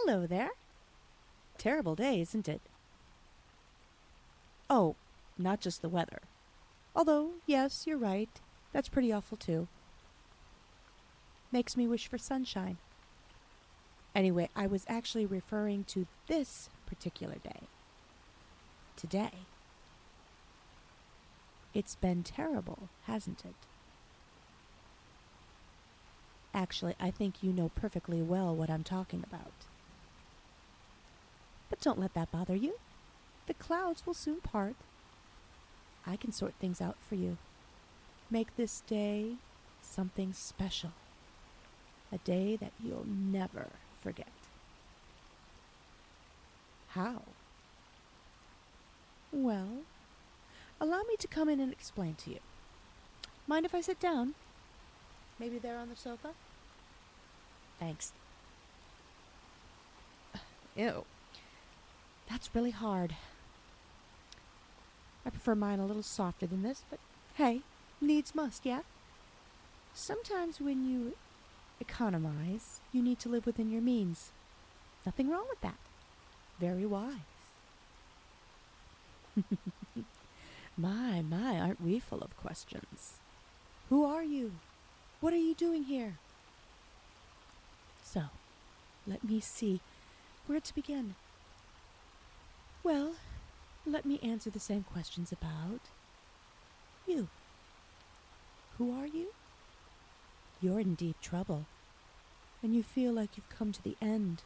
Hello there. Terrible day, isn't it? Oh, not just the weather. Although, yes, you're right. That's pretty awful, too. Makes me wish for sunshine. Anyway, I was actually referring to this particular day. Today. It's been terrible, hasn't it? Actually, I think you know perfectly well what I'm talking about. But don't let that bother you. The clouds will soon part. I can sort things out for you. Make this day something special. A day that you'll never forget. How? Well, allow me to come in and explain to you. Mind if I sit down? Maybe there on the sofa? Thanks. Ew. That's really hard. I prefer mine a little softer than this, but hey, needs must, yeah? Sometimes when you economize, you need to live within your means. Nothing wrong with that. Very wise. My, aren't we full of questions? Who are you? What are you doing here? So, let me see where to begin. Well, let me answer the same questions about you. Who are you? You're in deep trouble, and you feel like you've come to the end.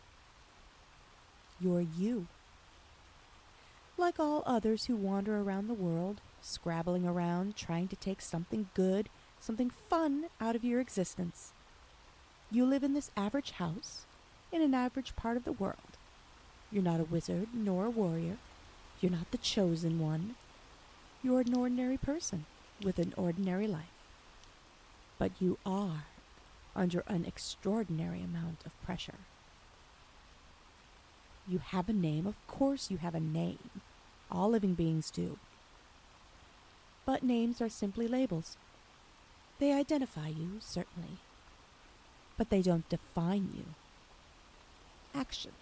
You're you. Like all others who wander around the world, scrabbling around, trying to take something good, something fun out of your existence. You live in this average house, in an average part of the world. You're not a wizard nor a warrior. You're not the chosen one. You're an ordinary person with an ordinary life. But you are under an extraordinary amount of pressure. You have a name. Of course you have a name. All living beings do. But names are simply labels. They identify you, certainly. But they don't define you. Actions.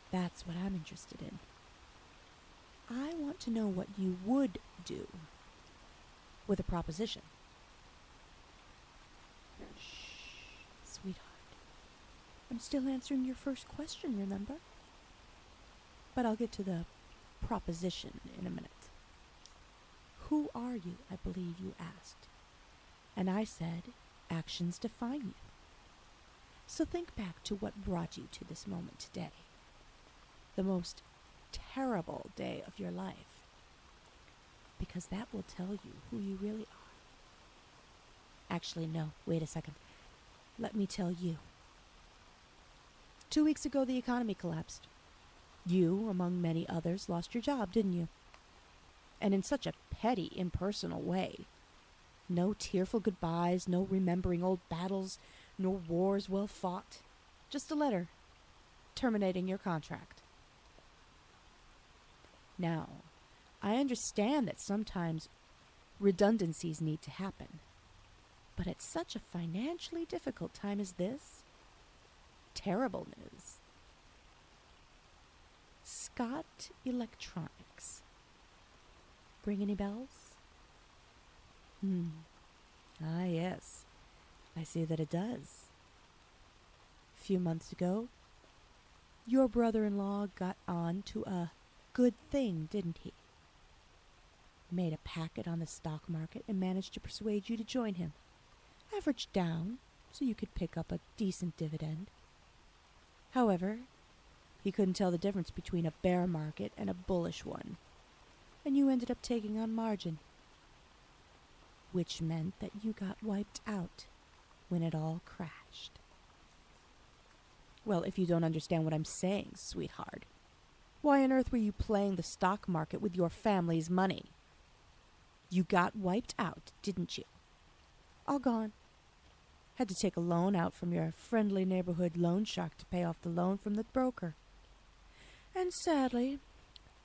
That's what I'm interested in. I want to know what you would do with a proposition. Shh, sweetheart. I'm still answering your first question, remember? But I'll get to the proposition in a minute. Who are you, I believe you asked. And I said, actions define you. So think back to what brought you to this moment today. The most terrible day of your life. Because that will tell you who you really are. Actually, no, wait a second. Let me tell you. 2 weeks ago, the economy collapsed. You, among many others, lost your job, didn't you? And in such a petty, impersonal way. No tearful goodbyes, no remembering old battles, nor wars well fought. Just a letter terminating your contract. Now, I understand that sometimes redundancies need to happen. But at such a financially difficult time as this, terrible news. Scott Electronics. Ring any bells? Ah, yes. I see that it does. A few months ago, your brother-in-law got on to a good thing, didn't he? Made a packet on the stock market and managed to persuade you to join him. Averaged down so you could pick up a decent dividend. However, he couldn't tell the difference between a bear market and a bullish one, and you ended up taking on margin, which meant that you got wiped out when it all crashed. Well, if you don't understand what I'm saying, sweetheart, why on earth were you playing the stock market with your family's money? You got wiped out, didn't you? All gone. Had to take a loan out from your friendly neighborhood loan shark to pay off the loan from the broker. And sadly,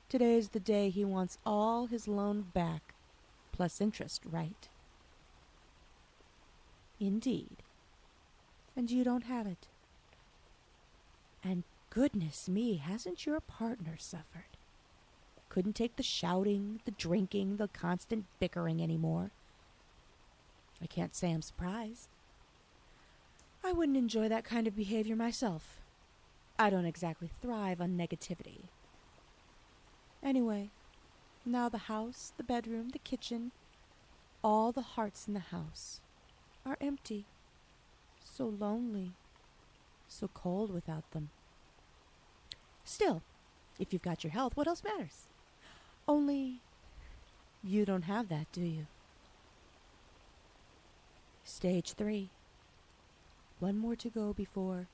today's the day he wants all his loan back, plus interest, right? Indeed. And you don't have it. And Goodness me, hasn't your partner suffered? Couldn't take the shouting, the drinking, the constant bickering anymore. I can't say I'm surprised. I wouldn't enjoy that kind of behavior myself. I don't exactly thrive on negativity. Anyway, now the house, the bedroom, the kitchen, all the hearts in the house are empty. So lonely, so cold without them. Still, if you've got your health, what else matters? Only, you don't have that, do you? Stage 3. One more to go before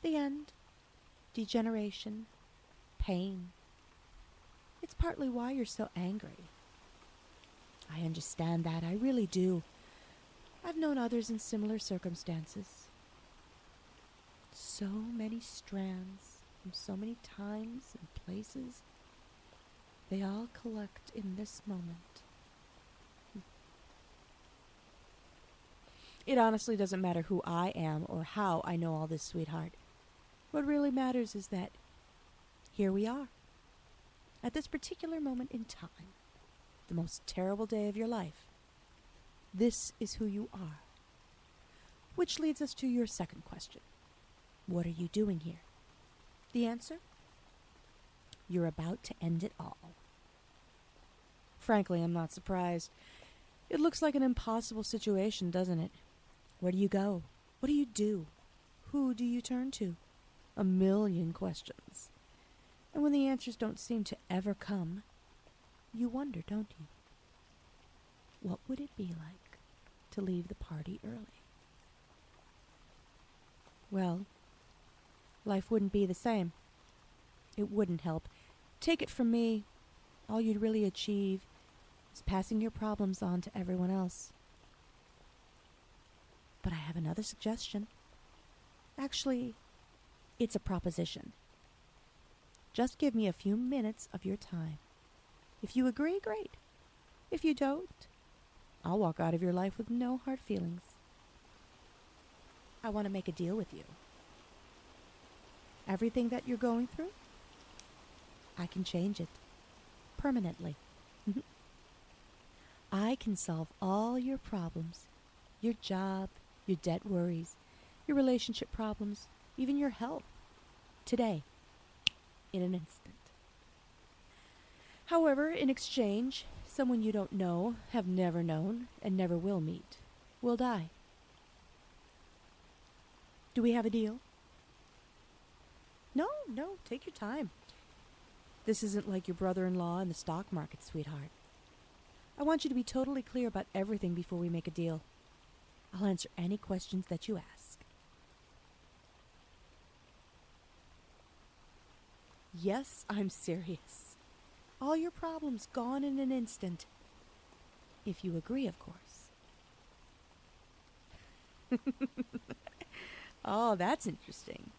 the end. Degeneration. Pain. It's partly why you're so angry. I understand that, I really do. I've known others in similar circumstances. So many strands from so many times and places. They all collect in this moment. It honestly doesn't matter who I am or how I know all this, sweetheart. What really matters is that here we are, at this particular moment in time, the most terrible day of your life. This is who you are. Which leads us to your second question. What are you doing here? The answer? You're about to end it all. Frankly, I'm not surprised. It looks like an impossible situation, doesn't it? Where do you go? What do you do? Who do you turn to? A million questions. And when the answers don't seem to ever come, you wonder, don't you? What would it be like to leave the party early? Well, life wouldn't be the same. It wouldn't help. Take it from me, all you'd really achieve is passing your problems on to everyone else. But I have another suggestion. Actually, it's a proposition. Just give me a few minutes of your time. If you agree, great. If you don't, I'll walk out of your life with no hard feelings. I want to make a deal with you. Everything that you're going through, I can change it. Permanently. I can solve all your problems. Your job, your debt worries, your relationship problems, even your health. Today. In an instant. However, in exchange, someone you don't know, have never known, and never will meet, will die. Do we have a deal? No, take your time. This isn't like your brother-in-law in the stock market, sweetheart. I want you to be totally clear about everything before we make a deal. I'll answer any questions that you ask. Yes, I'm serious. All your problems gone in an instant. If you agree, of course. Oh, that's interesting.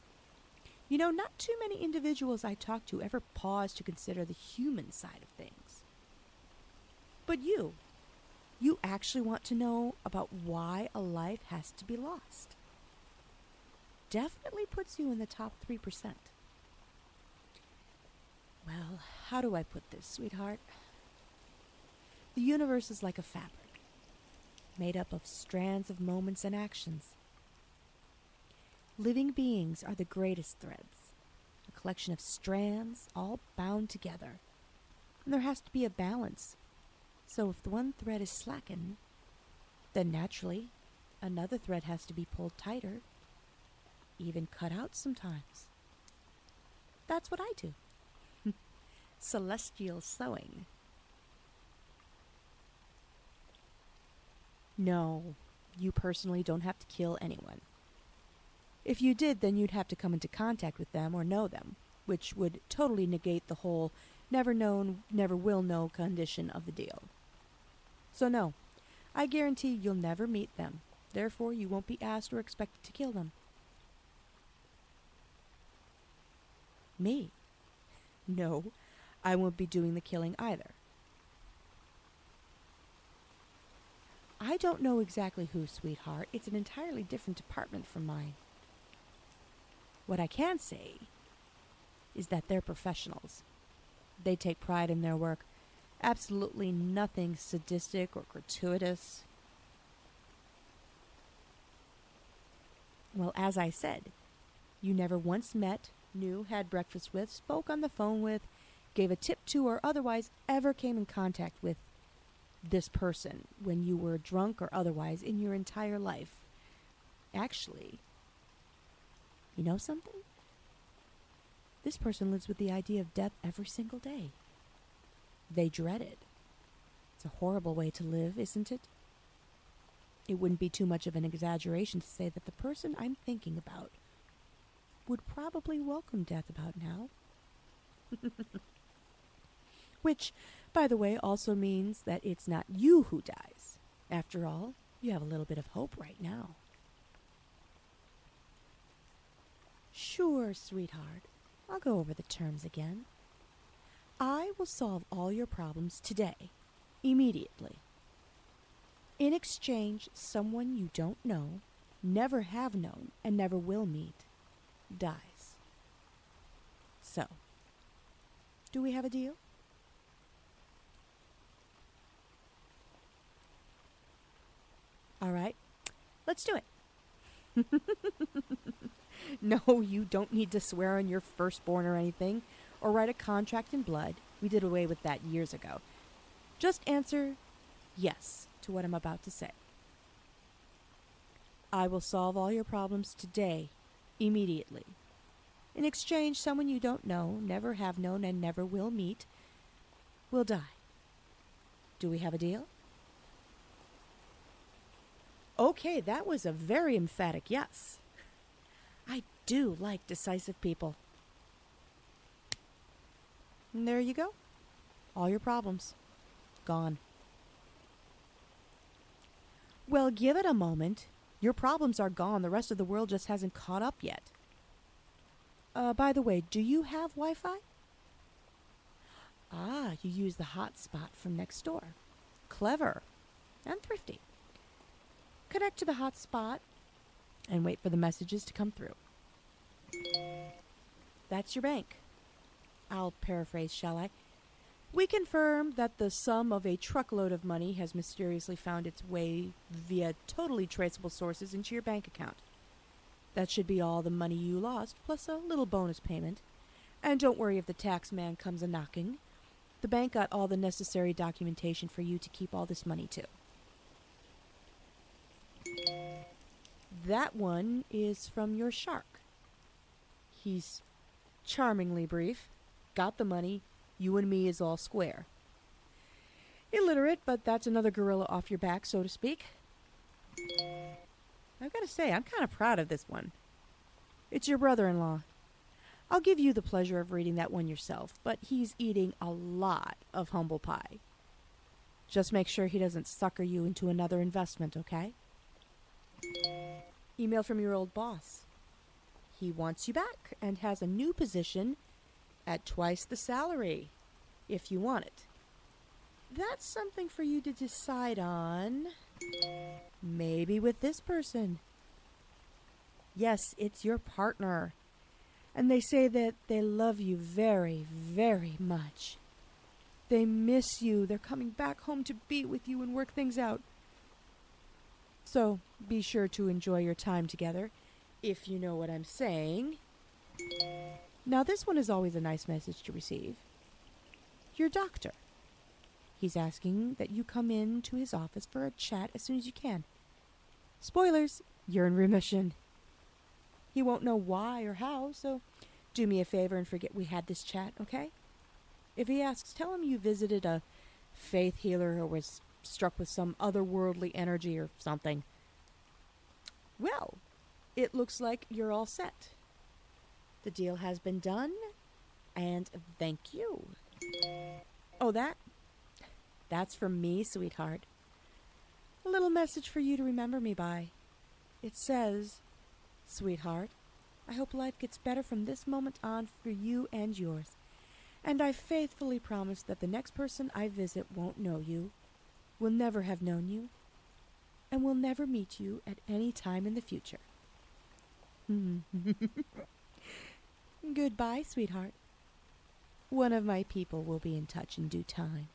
You know, not too many individuals I talk to ever pause to consider the human side of things. But you actually want to know about why a life has to be lost. Definitely puts you in the top 3%. Well, how do I put this, sweetheart? The universe is like a fabric, made up of strands of moments and actions. Living beings are the greatest threads, a collection of strands all bound together. And there has to be a balance. So if the one thread is slackened, then naturally another thread has to be pulled tighter, even cut out sometimes. That's what I do. Celestial sewing. No, you personally don't have to kill anyone. If you did, then you'd have to come into contact with them or know them, which would totally negate the whole never known, never will know condition of the deal. So no, I guarantee you'll never meet them. Therefore, you won't be asked or expected to kill them. Me? No, I won't be doing the killing either. I don't know exactly who, sweetheart. It's an entirely different department from mine. What I can say is that they're professionals. They take pride in their work. Absolutely nothing sadistic or gratuitous. Well, as I said, you never once met, knew, had breakfast with, spoke on the phone with, gave a tip to, or otherwise ever came in contact with this person when you were drunk or otherwise in your entire life. Actually, you know something? This person lives with the idea of death every single day. They dread it. It's a horrible way to live, isn't it? It wouldn't be too much of an exaggeration to say that the person I'm thinking about would probably welcome death about now. Which, by the way, also means that it's not you who dies. After all, you have a little bit of hope right now. Sure, sweetheart. I'll go over the terms again. I will solve all your problems today, immediately. In exchange, someone you don't know, never have known, and never will meet, dies. So, do we have a deal? All right, let's do it. No, you don't need to swear on your firstborn or anything, or write a contract in blood. We did away with that years ago. Just answer yes to what I'm about to say. I will solve all your problems today, immediately. In exchange, someone you don't know, never have known, and never will meet, will die. Do we have a deal? Okay, that was a very emphatic yes. I do like decisive people. And there you go. All your problems. Gone. Well, give it a moment. Your problems are gone. The rest of the world just hasn't caught up yet. By the way, do you have Wi-Fi? Ah, you use the hotspot from next door. Clever and thrifty. Connect to the hotspot and wait for the messages to come through. That's your bank. I'll paraphrase, shall I? We confirm that the sum of a truckload of money has mysteriously found its way via totally traceable sources into your bank account. That should be all the money you lost, plus a little bonus payment. And don't worry if the tax man comes a-knocking. The bank got all the necessary documentation for you to keep all this money too. That one is from your shark. He's charmingly brief. Got the money. You and me is all square. Illiterate, but that's another gorilla off your back, so to speak. I've got to say, I'm kind of proud of this one. It's your brother-in-law. I'll give you the pleasure of reading that one yourself, but he's eating a lot of humble pie. Just make sure he doesn't sucker you into another investment, okay? Email from your old boss. He wants you back and has a new position at twice the salary, if you want it. That's something for you to decide on. Maybe with this person. Yes, it's your partner. And they say that they love you very, very much. They miss you. They're coming back home to be with you and work things out. So be sure to enjoy your time together, if you know what I'm saying. Now, this one is always a nice message to receive. Your doctor. He's asking that you come in to his office for a chat as soon as you can. Spoilers, you're in remission. He won't know why or how, so do me a favor and forget we had this chat, okay? If he asks, tell him you visited a faith healer or was struck with some otherworldly energy or something. Well, it looks like you're all set. The deal has been done, and thank you. Oh, that's from me, sweetheart. A little message for you to remember me by. It says, sweetheart, I hope life gets better from this moment on for you and yours. And I faithfully promise that the next person I visit won't know you, will never have known you, and will never meet you at any time in the future. Goodbye, sweetheart. One of my people will be in touch in due time.